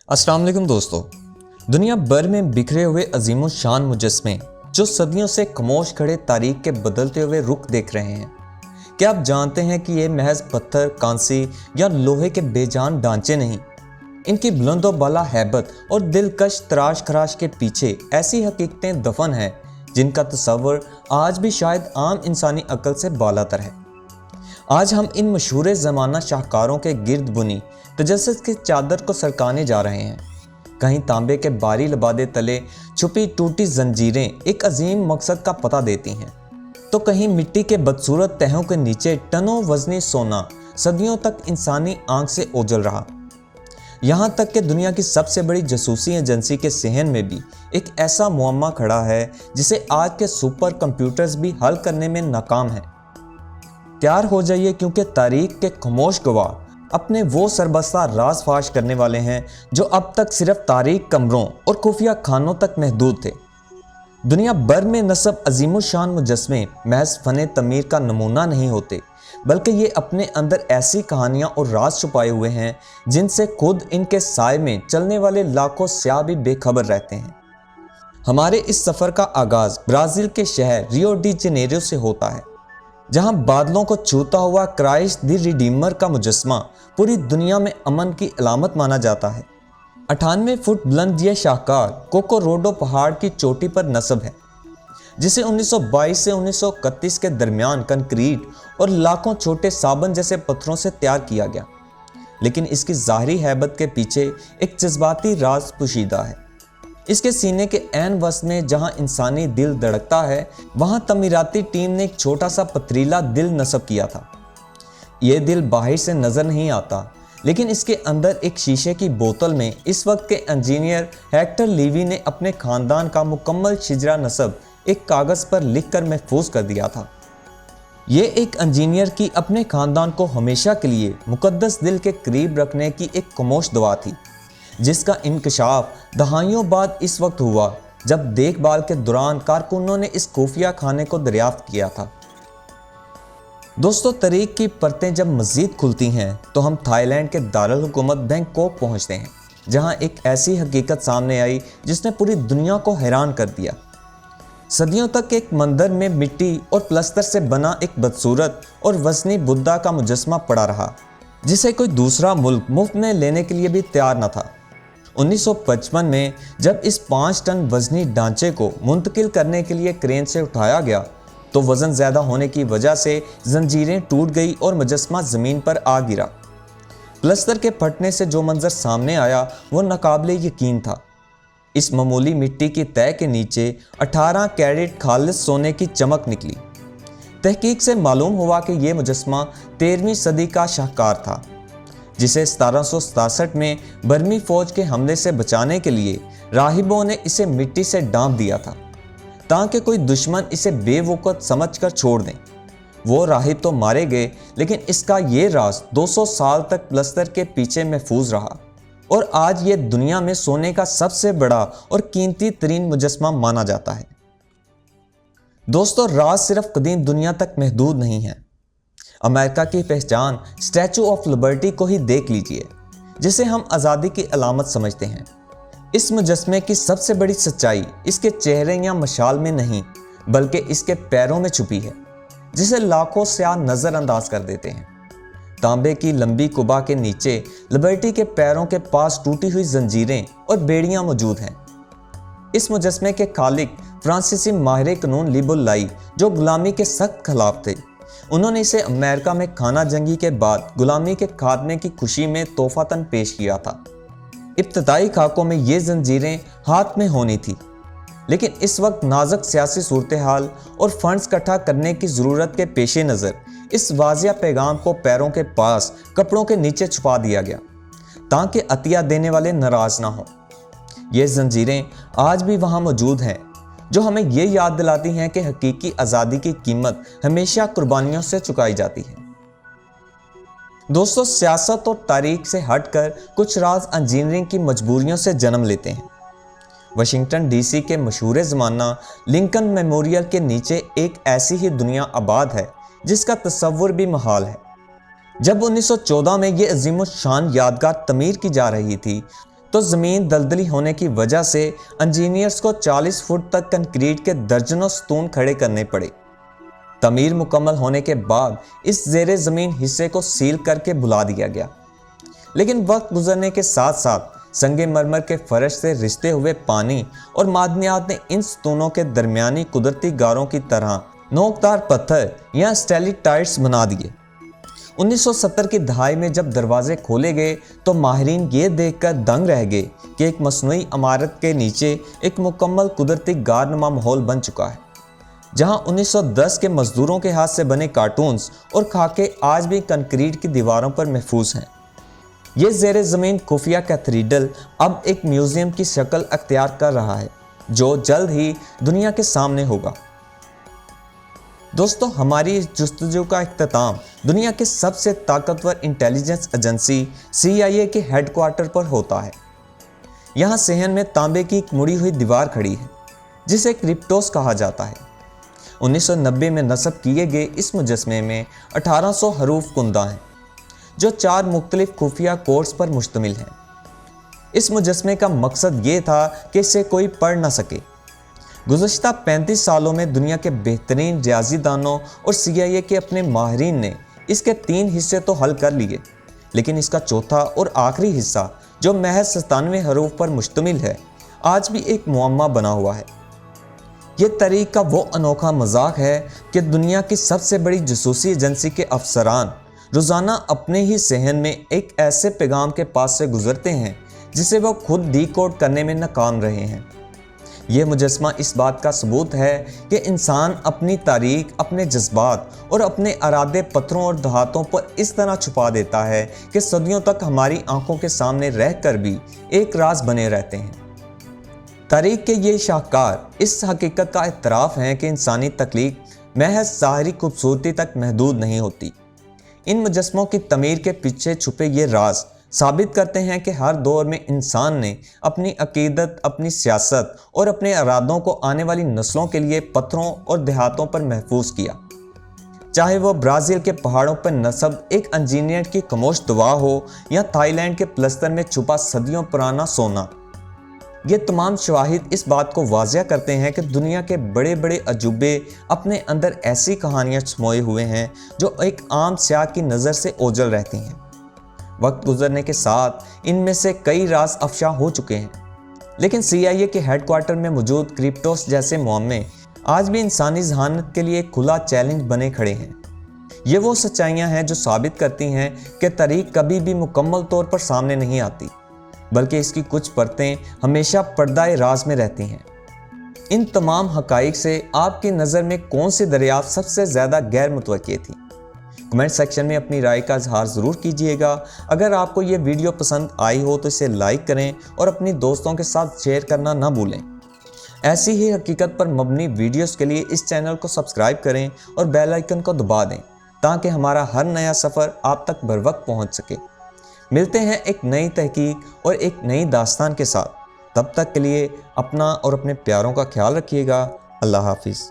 अस्सलाम वालेकुम दोस्तों। दुनिया भर में बिखरे हुए अजीम शान मुजस्मे जो सदियों से खामोश खड़े तारीख के बदलते हुए रुख देख रहे हैं। क्या आप जानते हैं कि ये महज पत्थर, कांसी या लोहे के बेजान ढांचे नहीं, इनकी बुलंदो बाला हैबत और दिलकश तराश खराश के पीछे ऐसी हकीकतें दफन हैं जिनका तस्वर आज भी शायद आम इंसानी अक्ल से बालातर है। आज हम इन मशहूर ज़माना शाहकारों के गिरद बुनी तजस्सुस की चादर को सरकाने जा रहे हैं। कहीं तांबे के बारी लबादे तले छुपी टूटी जंजीरें एक अजीम मकसद का पता देती हैं, तो कहीं मिट्टी के बदसूरत तहों के नीचे टनों वजनी सोना सदियों तक इंसानी आंख से ओझल रहा। यहाँ तक कि दुनिया की सबसे बड़ी जासूसी एजेंसी के सहन में भी एक ऐसा मुअम्मा खड़ा है जिसे आज के सुपर कंप्यूटर्स भी हल करने में नाकाम हैं। तैयार हो जाइए, क्योंकि तारीख के खामोश गवाह अपने वो सरबस्ता राज फाश करने वाले हैं जो अब तक सिर्फ तारीख कमरों और खुफिया खानों तक महदूद थे। दुनिया भर में नस्ब अजीम शान मुजस्मे महज फ़न तमीर का नमूना नहीं होते, बल्कि ये अपने अंदर ऐसी कहानियाँ और राज छुपाए हुए हैं जिनसे खुद इनके साए में चलने वाले लाखों स्याह भी बेखबर रहते हैं। हमारे इस सफ़र का आगाज़ ब्राज़ील के शहर रियो डी जेनेरो से होता है, जहां बादलों को छूता हुआ क्राइस्ट द रिडीमर का मुजस्मा पूरी दुनिया में अमन की अलामत माना जाता है। 98 फुट बुलंद यह शाहकार कोकोरोडो पहाड़ की चोटी पर नस्ब है, जिसे 1922 से 1931 के दरमियान कंक्रीट और लाखों छोटे साबन जैसे पत्थरों से तैयार किया गया। लेकिन इसकी ज़ाहरी हैबत के पीछे एक जज्बाती राज पोशीदा है। इसके सीने के ऐन वस्न में जहां इंसानी दिल धड़कता है, वहां तमीराती टीम ने एक छोटा सा पथरीला दिल नस्ब किया था। यह दिल बाहर से नज़र नहीं आता, लेकिन इसके अंदर एक शीशे की बोतल में इस वक्त के इंजीनियर हेक्टर लीवी ने अपने ख़ानदान का मुकम्मल शिजरा नस्ब एक कागज़ पर लिख कर महफूज कर दिया था। ये एक इंजीनियर की अपने ख़ानदान को हमेशा के लिए मुकद्दस दिल के करीब रखने की एक खामोश दुआ थी, जिसका इंकशाफ दहाइयों बाद इस वक्त हुआ जब देखभाल के दौरान कारकुनों ने इस खुफिया खाने को दरियाफ्त किया था। दोस्तों, तारीख की परतें जब मज़ीद खुलती हैं तो हम थाईलैंड के दारुल हुकूमत बैंकॉक पहुंचते हैं, जहां एक ऐसी हकीकत सामने आई जिसने पूरी दुनिया को हैरान कर दिया। सदियों तक एक मंदिर में मिट्टी और प्लस्तर से बना एक बदसूरत और वज़नी बुद्धा का मुजस्मा पड़ा रहा, जिसे कोई दूसरा मुल्क मुफ्त में लेने के लिए भी तैयार न था। 1955 में जब इस 5 टन वजनी ढांचे को मुंतकिल करने के लिए क्रेन से उठाया गया, तो वज़न ज़्यादा होने की वजह से जंजीरें टूट गई और मुजस्मा ज़मीन पर आ गिरा। प्लस्तर के फटने से जो मंजर सामने आया वो नाकाबिले यकीन था। इस मामूली मिट्टी की तह के नीचे 18 कैरेट खालिस सोने की चमक निकली। तहकीक से मालूम हुआ कि यह मुजस्मा 13वीं सदी का शाहकार था, जिसे 1767 में बर्मी फौज के हमले से बचाने के लिए राहिबों ने इसे मिट्टी से ढांप दिया था, ताकि कोई दुश्मन इसे बेवकूफ़ समझकर छोड़ दें। वो राहिब तो मारे गए, लेकिन इसका ये राज 200 साल तक प्लस्तर के पीछे महफूज रहा और आज ये दुनिया में सोने का सबसे बड़ा और कीमती तरीन मुजस्मा माना जाता है। दोस्तों, राज सिर्फ कदीम दुनिया तक महदूद नहीं है। अमेरिका की पहचान स्टैचू ऑफ लिबर्टी को ही देख लीजिए, जिसे हम आज़ादी की अलामत समझते हैं। इस मुजस्मे की सबसे बड़ी सच्चाई इसके चेहरे या मशाल में नहीं, बल्कि इसके पैरों में छुपी है, जिसे लाखों स्याह नज़रअंदाज कर देते हैं। तांबे की लंबी कुबा के नीचे लिबर्टी के पैरों के पास टूटी हुई जंजीरें और बेड़ियां मौजूद हैं। इस मुजस्मे के खालिक फ्रांसीसी माहिर कानून लिबुल्लाई, जो गुलामी के सख्त खिलाफ थे, उन्होंने इसे अमेरिका में खाना जंगी के बाद गुलामी के खात्मे की खुशी में तोहफातन पेश किया था। इब्तदाई खाकों में ये जंजीरें हाथ में होनी थी, लेकिन इस वक्त नाजुक सियासी सूरत हाल और फंड्स इकट्ठा करने की ज़रूरत के पेश नज़र इस वाजिया पैगाम को पैरों के पास कपड़ों के नीचे छुपा दिया गया, ताकि अतिया देने वाले नाराज़ ना हों। ये जंजीरें आज भी वहाँ मौजूद हैं, जो हमें ये याद दिलाती हैं कि हकीकी आज़ादी की कीमत हमेशा कुर्बानियों से चुकाई जाती है। दोस्तों, सियासत और तारीख से हटकर कुछ राज इंजीनियरिंग की मजबूरियों से जन्म लेते हैं। वाशिंगटन डीसी के मशहूर ज़माना लिंकन मेमोरियल के नीचे एक ऐसी ही दुनिया आबाद है जिसका तस्वुर भी महाल है। जब 1914 में ये अजीम शान यादगार तमीर की जा रही थी, तो ज़मीन दलदली होने की वजह से इंजीनियर्स को 40 फुट तक कंक्रीट के दर्जनों स्तून खड़े करने पड़े। तमीर मुकम्मल होने के बाद इस ज़ेरे ज़मीन हिस्से को सील करके बुला दिया गया। लेकिन वक्त गुजरने के साथ साथ संगे मरमर के फर्श से रिश्ते हुए पानी और मादनियात ने इन स्तूनों के दरमियानी कुदरती गारों की तरह नोकदार पत्थर या स्टेलेक्टाइट्स बना दिए। 1970 की दहाई में जब दरवाजे खोले गए तो माहिरीन ये देखकर दंग रह गए कि एक मसनूई इमारत के नीचे एक मुकम्मल कुदरती गारनुमा माहौल बन चुका है, जहां 1910 के मजदूरों के हाथ से बने कार्टून्स और खाके आज भी कंक्रीट की दीवारों पर महफूज हैं। ये ज़ेरे ज़मीन खुफिया कैथेड्रल अब एक म्यूज़ियम की शक्ल अख्तियार कर रहा है, जो जल्द ही दुनिया के सामने होगा। दोस्तों, हमारी इस जुस्तजू का इख्तिताम दुनिया के सबसे ताकतवर इंटेलिजेंस एजेंसी CIA के हेडक्वार्टर पर होता है। यहाँ सहन में तांबे की एक मुड़ी हुई दीवार खड़ी है, जिसे क्रिप्टोस कहा जाता है। 1990 में नस्ब किए गए इस मुजस्मे में 1800 हरूफ कुंदा हैं, जो 4 मुख्तलिफ खुफिया कोड्स पर मुश्तमिल हैं। इस मुजस्मे का मकसद ये था कि इसे कोई पढ़ ना सके। गुज़श्ता 35 सालों में दुनिया के बेहतरीन रियाजीदानों और CIA के अपने माहिरीन ने इसके 3 हिस्से तो हल कर लिए, लेकिन इसका चौथा और आखिरी हिस्सा, जो महज 97 हरूफ पर मुश्तमिल है, आज भी एक मुअम्मा बना हुआ है। ये तरीक़ का वो अनोखा मजाक है कि दुनिया की सबसे बड़ी जासूसी एजेंसी के अफसरान रोज़ाना अपने ही सहन में एक ऐसे पैगाम के पास से गुजरते हैं जिसे वो खुद डिकोड करने में नाकाम रहे हैं। यह मुजस्मा इस बात का सबूत है कि इंसान अपनी तारीख, अपने जज्बात और अपने इरादे पत्थरों और दहातों पर इस तरह छुपा देता है कि सदियों तक हमारी आंखों के सामने रहकर भी एक राज बने रहते हैं। तारीख के ये शाहकार इस हकीकत का इतराफ़ हैं कि इंसानी तख्लीक महज ज़ाहिरी खूबसूरती तक महदूद नहीं होती। इन मुजस्मों की तमीर के पीछे छुपे ये राज साबित करते हैं कि हर दौर में इंसान ने अपनी अकीदत, अपनी सियासत और अपने इरादों को आने वाली नस्लों के लिए पत्थरों और देहातों पर महफूज किया। चाहे वो ब्राज़ील के पहाड़ों पर नस्ब एक इंजीनियर की खामोश दुआ हो या थाईलैंड के प्लस्तर में छुपा सदियों पुराना सोना। ये तमाम शवाहिद इस बात को वाज़िया करते हैं कि दुनिया के बड़े बड़े अजूबे अपने अंदर ऐसी कहानियाँ समोए हुए हैं जो एक आम सियाह की नज़र से ओझल रहती हैं। वक्त गुजरने के साथ इनमें से कई राज अफशा हो चुके हैं, लेकिन CIA के हेडक्वार्टर में मौजूद क्रिप्टोस जैसे मुअम्मे आज भी इंसानी ज़हानत के लिए खुला चैलेंज बने खड़े हैं। ये वो सच्चाइयाँ हैं जो साबित करती हैं कि तारीख कभी भी मुकम्मल तौर पर सामने नहीं आती, बल्कि इसकी कुछ परतें हमेशा पर्दाए राज में रहती हैं। इन तमाम हकाइक से आपकी नज़र में कौन सी दरियाफ्त सबसे ज़्यादा गैर मुतवक्की थी? कमेंट सेक्शन में अपनी राय का इजहार ज़रूर कीजिएगा। अगर आपको ये वीडियो पसंद आई हो तो इसे लाइक करें और अपनी दोस्तों के साथ शेयर करना ना भूलें। ऐसी ही हकीकत पर मबनी वीडियोस के लिए इस चैनल को सब्सक्राइब करें और बेल आइकन को दबा दें, ताकि हमारा हर नया सफ़र आप तक बर वक्त पहुँच सके। मिलते हैं एक नई तहकीक और एक नई दास्तान के साथ। तब तक के लिए अपना और अपने प्यारों का ख्याल रखिएगा। अल्लाह हाफिज़।